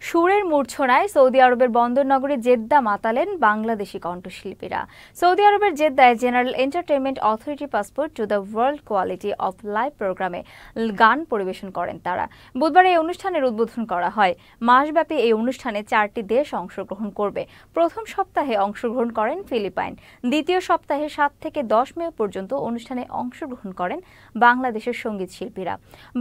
সুরের মূর্ছনায় সৌদি আরবের বন্দর নগরী জেদ্দা মাতালেন বাংলাদেশি কণ্ঠশিল্পীরা। সৌদি আরবের জেদ্দায় general entertainment authority passport to the world quality of life প্রোগ্রামে গান পরিবেশন করেন তারা। বুধবার এই অনুষ্ঠানের উদ্বোধন করা হয়। মাসব্যাপী এই অনুষ্ঠানে 4টি দেশ অংশগ্রহণ করবে। প্রথম সপ্তাহে অংশগ্রহণ করেন ফিলিপাইন, দ্বিতীয় সপ্তাহে 7 থেকে 10 মে পর্যন্ত অনুষ্ঠানে অংশগ্রহণ করেন বাংলাদেশের সঙ্গীত শিল্পীরা।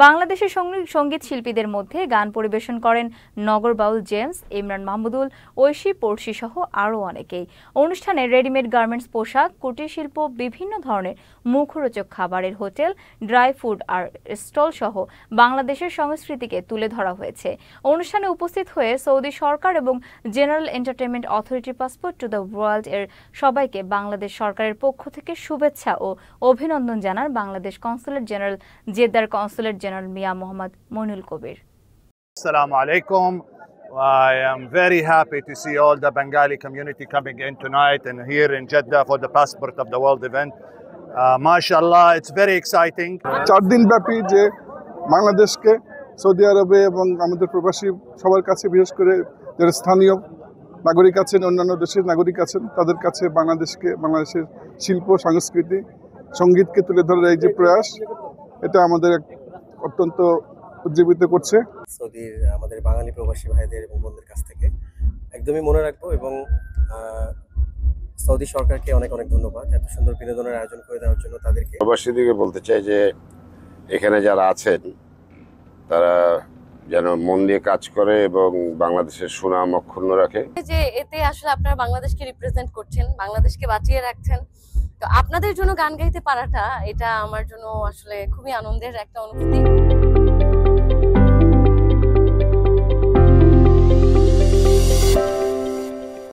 বাংলাদেশের সঙ্গীত শিল্পীদের মধ্যে গান পরিবেশন করেন নগর বাউল জেমস, ইমরান মাহমুদুল, ঐশী পড়শি সহ আরও অনেকেই। অনুষ্ঠানে রেডিমেড গার্মেন্টস, পোশাক, কুটির শিল্প, বিভিন্ন ধরনের মুখরোচক খাবারের হোটেল, ড্রাই ফুড আর স্টল সহ বাংলাদেশের সংস্কৃতিকে তুলে ধরা হয়েছে। অনুষ্ঠানে উপস্থিত হয়ে সৌদি সরকার এবং general entertainment authority passport to the world এর সবাইকে বাংলাদেশ সরকারের পক্ষ থেকে শুভেচ্ছা ও অভিনন্দন জানান বাংলাদেশ কনসুলেট জেনারেল জেদ্দার consulate general Mia Mohammad Mainul Kabir. Assalamu alaikum. I am very happy to see all the Bengali community coming in tonight and here in Jeddah for the Passport of the World event. MashaAllah, it's very exciting. 4 দিন ব্যাপী যে বাংলাদেশকে Saudi আরবে এবং আমাদের প্রবাসী সবার কাছে, বিশেষ করে যারা স্থানীয় নাগরিক আছেন, অন্যান্য দেশের নাগরিক আছেন, তাদের কাছে বাংলাদেশের শিল্প, সংস্কৃতি, সঙ্গীতকে তুলে ধরার এই যে প্রয়াস, এটা আমাদের অত্যন্ত উজ্জীবিত করছে। সৌদির আমাদের বাঙালি প্রবাসী ভাইদের এবং বোনদের কাছ থেকে একদমই মনে রাখবো এবং সৌদি সরকারকে অনেক অনেক ধন্যবাদ এত সুন্দর বিনোদনের আয়োজন করে দেওয়ার জন্য তাদেরকে। প্রবাসীদেরকে বলতে চাই যে এখানে যারা আছেন তারা যেন মন দিয়ে কাজ করে এবং বাংলাদেশের সুনাম অক্ষুণ্ণ রাখে। যে এতে আসলে আপনারা বাংলাদেশকে রিপ্রেজেন্ট করছেন, বাংলাদেশকে বাঁচিয়ে রাখছেন, তো আপনাদের জন্য গান গাইতে পারাটা এটা আমার জন্য আসলে খুবই আনন্দের একটা অনুভূতি।